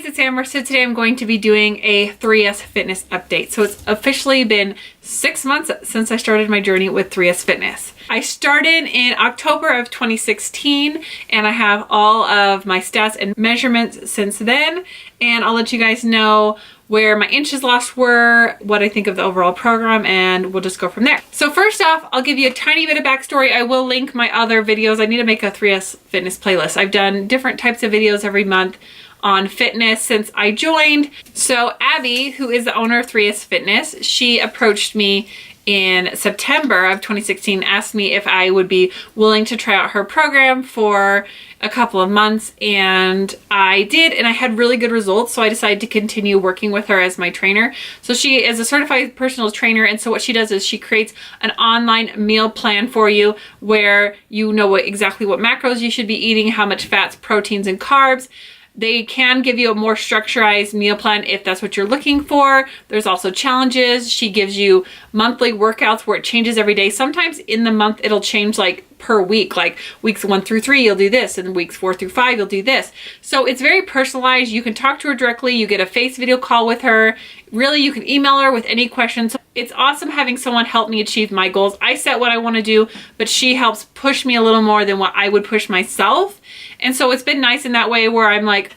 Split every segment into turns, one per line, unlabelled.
guys, it's Amber. So today I'm going to be doing a 3S Fitness update. So it's officially been 6 months since I started my journey with 3S Fitness. I started in October of 2016 and I have all of my stats and measurements since then. And I'll let you guys know where my inches lost were, what I think of the overall program, and we'll just go from there. So first off, I'll give you a tiny bit of backstory. I will link my other videos. I need to make a 3S Fitness playlist. I've done different types of videos every month on fitness since I joined. So Abby, who is the owner of 3S Fitness, she approached me in September of 2016, asked me if I would be willing to try out her program for a couple of months, and I did, and I had really good results, so I decided to continue working with her as my trainer. So she is a certified personal trainer, and so what she does is she creates an online meal plan for you where you know exactly what macros you should be eating, how much fats, proteins, and carbs. They can give you a more structured meal plan if that's what you're looking for. There's also challenges. She gives you monthly workouts where it changes every day. Sometimes in the month it'll change like per week, like weeks 1 through 3 you'll do this, and weeks 4 through 5 you'll do this. So it's very personalized. You can talk to her directly. You get a face video call with her. Really, you can email her with any questions. It's awesome having someone help me achieve my goals. I set what I want to do, but she helps push me a little more than what I would push myself. And so it's been nice in that way where I'm like,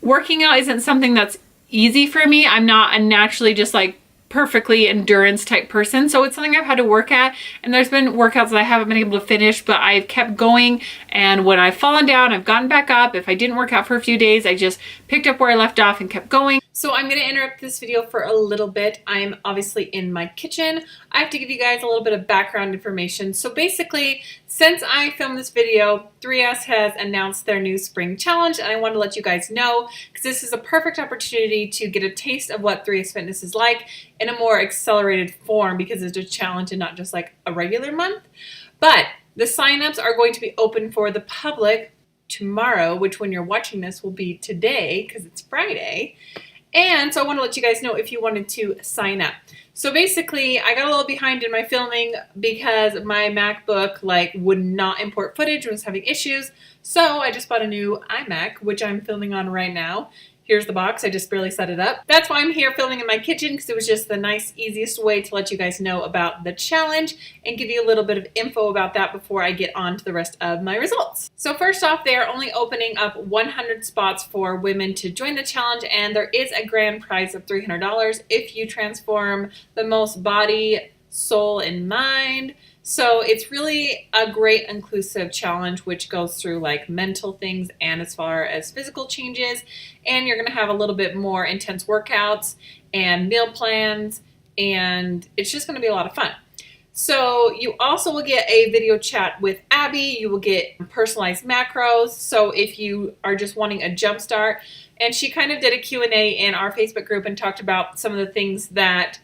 working out isn't something that's easy for me. I'm not a naturally just like perfectly endurance type person. So it's something I've had to work at. And there's been workouts that I haven't been able to finish, but I've kept going. And when I've fallen down, I've gotten back up. If I didn't work out for a few days, I just picked up where I left off and kept going. So I'm going to interrupt this video for a little bit. I'm obviously in my kitchen. I have to give you guys a little bit of background information. So basically, since I filmed this video, 3S has announced their new spring challenge, and I want to let you guys know because this is a perfect opportunity to get a taste of what 3S Fitness is like in a more accelerated form because it's a challenge and not just like a regular month. But the signups are going to be open for the public tomorrow, which when you're watching this will be today because it's Friday. And so I want to let you guys know if you wanted to sign up. So basically, I got a little behind in my filming because my MacBook would not import footage and was having issues. So I just bought a new iMac, which I'm filming on right now. Here's the box. I just barely set it up. That's why I'm here filming in my kitchen because it was just the nice, easiest way to let you guys know about the challenge and give you a little bit of info about that before I get on to the rest of my results. So first off, they are only opening up 100 spots for women to join the challenge, and there is a grand prize of $300 if you transform the most body, soul, and mind. So it's really a great inclusive challenge which goes through like mental things and as far as physical changes, and you're going to have a little bit more intense workouts and meal plans, and it's just going to be a lot of fun. So you also will get a video chat with Abby. You will get personalized macros. So if you are just wanting a jump start, and she kind of did a Q&A in our Facebook group and talked about some of the things that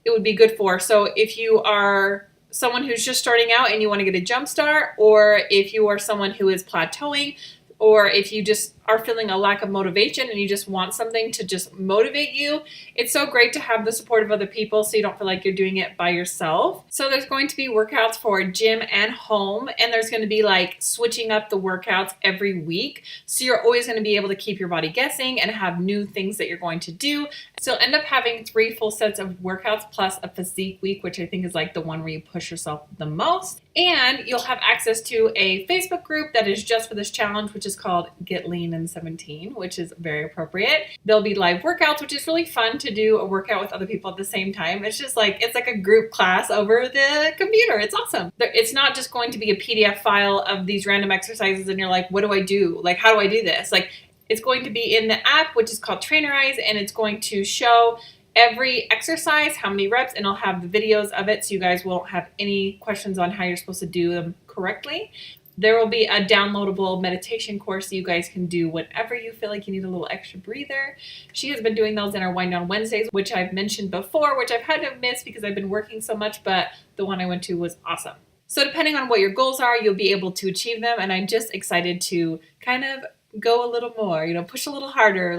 it would be good for. So if you are someone who's just starting out and you want to get a jump start, or if you are someone who is plateauing, or if you just are feeling a lack of motivation and you just want something to just motivate you, it's so great to have the support of other people so you don't feel like you're doing it by yourself. So there's going to be workouts for gym and home, and there's going to be like switching up the workouts every week. So you're always going to be able to keep your body guessing and have new things that you're going to do. So you'll end up having 3 full sets of workouts plus a physique week, which I think is like the one where you push yourself the most. And you'll have access to a Facebook group that is just for this challenge, which is called Get Lean in 17, which is very appropriate. There'll be live workouts, which is really fun to do a workout with other people at the same time. It's just like, it's like a group class over the computer. It's awesome. It's not just going to be a PDF file of these random exercises and you're like, what do I do? Like, how do I do this? Like, it's going to be in the app, which is called Trainerize, and it's going to show every exercise, how many reps, and I'll have the videos of it so you guys won't have any questions on how you're supposed to do them correctly. There will be a downloadable meditation course that you guys can do whenever you feel like you need a little extra breather. She has been doing those in our Wind Down Wednesdays, which I've mentioned before, which I've had to miss because I've been working so much, but the one I went to was awesome. So depending on what your goals are, you'll be able to achieve them, and I'm just excited to kind of go a little more, push a little harder,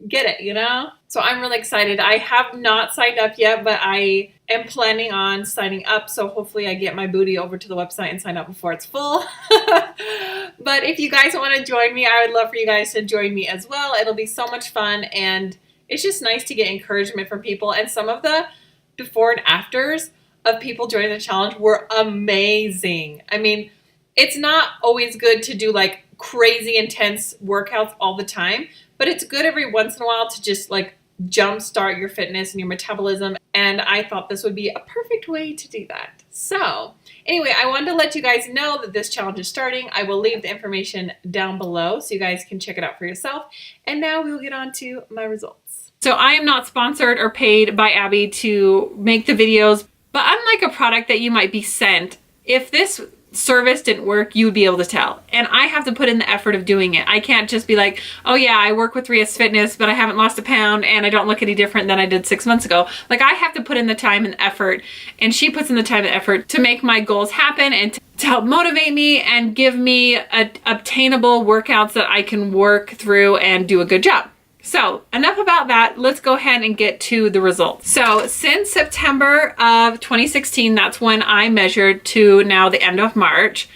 get it, you know? So I'm really excited. I have not signed up yet, but I am planning on signing up. So hopefully I get my booty over to the website and sign up before it's full. But if you guys want to join me, I would love for you guys to join me as well. It'll be so much fun. And it's just nice to get encouragement from people. And some of the before and afters of people joining the challenge were amazing. I mean, it's not always good to do like crazy intense workouts all the time, but it's good every once in a while to just like jumpstart your fitness and your metabolism. And I thought this would be a perfect way to do that. So anyway, I wanted to let you guys know that this challenge is starting. I will leave the information down below so you guys can check it out for yourself. And now we'll get on to my results. So I am not sponsored or paid by Abby to make the videos, but unlike a product that you might be sent, if this service didn't work, you would be able to tell. And I have to put in the effort of doing it. I can't just be like, oh yeah, I work with 3S Fitness, but I haven't lost a pound and I don't look any different than I did 6 months ago. Like, I have to put in the time and effort, and she puts in the time and effort to make my goals happen and to help motivate me and give me obtainable workouts that I can work through and do a good job. So enough about that. Let's go ahead and get to the results. So since September of 2016, that's when I measured, to now the end of March,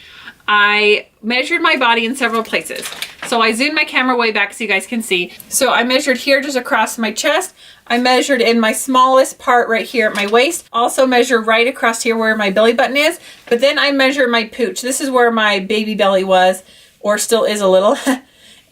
I measured my body in several places. So I zoomed my camera way back so you guys can see. So I measured here just across my chest. I measured in my smallest part right here at my waist. Also measure right across here where my belly button is. But then I measure my pooch. This is where my baby belly was, or still is a little.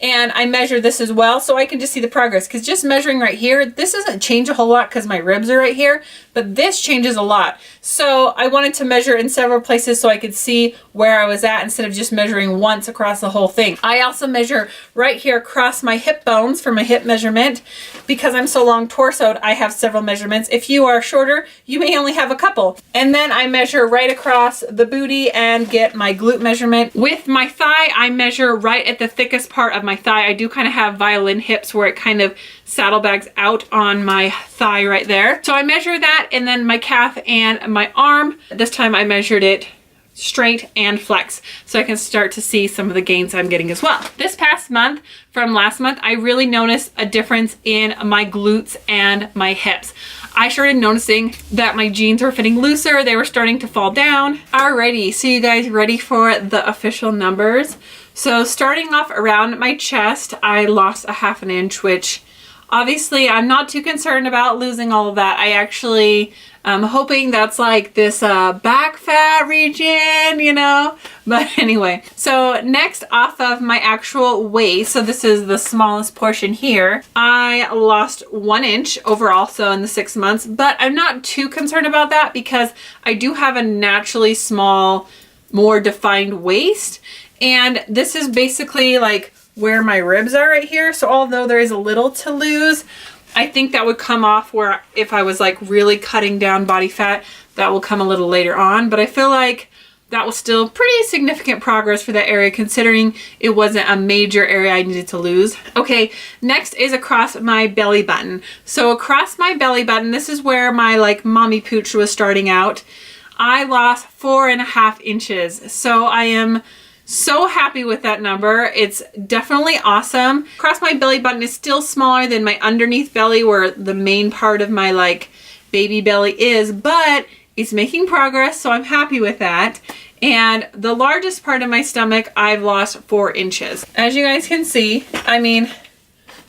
And I measure this as well so I can just see the progress, because just measuring right here, this doesn't change a whole lot because my ribs are right here, but this changes a lot. So I wanted to measure in several places so I could see where I was at instead of just measuring once across the whole thing. I also measure right here across my hip bones for my hip measurement. Because I'm so long torsoed, I have several measurements. If you are shorter, you may only have a couple. And then I measure right across the booty and get my glute measurement. With my thigh, I measure right at the thickest part of my thigh. I do kind of have violin hips where it kind of saddlebags out on my thigh right there. So I measure that, and then my calf and my arm. This time I measured it straight and flex so I can start to see some of the gains I'm getting as well. This past month from last month, I really noticed a difference in my glutes and my hips. I started noticing that my jeans were fitting looser. They were starting to fall down. Alrighty, so you guys ready for the official numbers? So starting off around my chest, I lost a ½ an inch, which obviously I'm not too concerned about losing all of that. I actually am hoping that's like this back fat region, you know? But anyway, so next off of my actual waist, so this is the smallest portion here, I lost 1 inch overall, so in the 6 months, but I'm not too concerned about that because I do have a naturally small, more defined waist. And this is basically like where my ribs are right here. So although there is a little to lose, I think that would come off where if I was like really cutting down body fat, that will come a little later on. But I feel like that was still pretty significant progress for that area considering it wasn't a major area I needed to lose. Okay, next is across my belly button. So across my belly button, this is where my like mommy pooch was starting out. I lost 4.5 inches. So I am so happy with that number. It's definitely awesome. Across my belly button is still smaller than my underneath belly where the main part of my like baby belly is, but it's making progress, so I'm happy with that. And the largest part of my stomach, I've lost 4 inches. As you guys can see, I mean,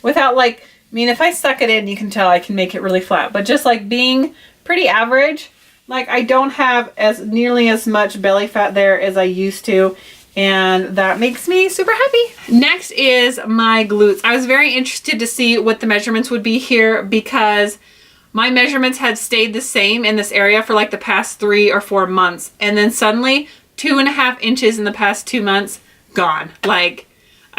without like, I mean, if I suck it in, you can tell I can make it really flat, but just like being pretty average, like I don't have as nearly as much belly fat there as I used to. And that makes me super happy. Next is my glutes. I was very interested to see what the measurements would be here because my measurements had stayed the same in this area for like the past 3 or 4 months. And then suddenly 2.5 inches in the past 2 months, gone. Like,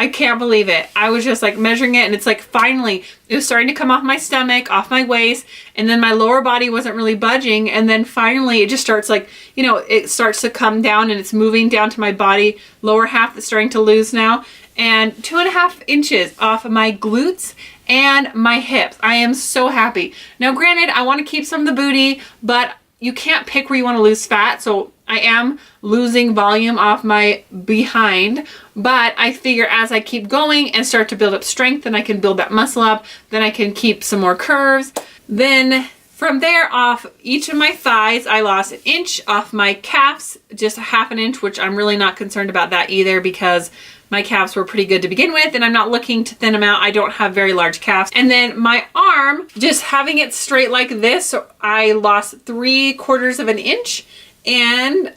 I can't believe it. I was just like measuring it and it's like finally it was starting to come off my stomach, off my waist, and then my lower body wasn't really budging, and then finally it just starts like, you know, it starts to come down and it's moving down to my body, lower half that's starting to lose now, and 2.5 inches off of my glutes and my hips. I am so happy. Now granted, I want to keep some of the booty, but you can't pick where you want to lose fat, so I am losing volume off my behind, but I figure as I keep going and start to build up strength, then I can build that muscle up, then I can keep some more curves. Then from there, off each of my thighs, I lost 1 inch. Off my calves, just a 1/2 inch, which I'm really not concerned about that either because my calves were pretty good to begin with and I'm not looking to thin them out. I don't have very large calves. And then my arm, just having it straight like this, I lost 3/4 of an inch, and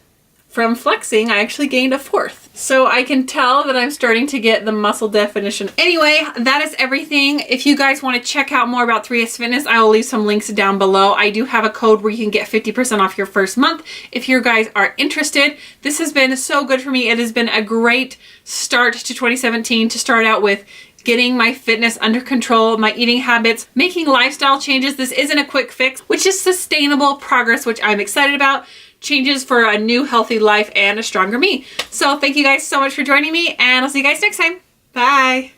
from flexing, I actually gained 1/4. So I can tell that I'm starting to get the muscle definition. Anyway, that is everything. If you guys want to check out more about 3S Fitness, I will leave some links down below. I do have a code where you can get 50% off your first month if you guys are interested. This has been so good for me. It has been a great start to 2017 to start out with getting my fitness under control, my eating habits, making lifestyle changes. This isn't a quick fix, which is sustainable progress, which I'm excited about. Changes for a new healthy life and a stronger me. So thank you guys so much for joining me, and I'll see you guys next time. Bye.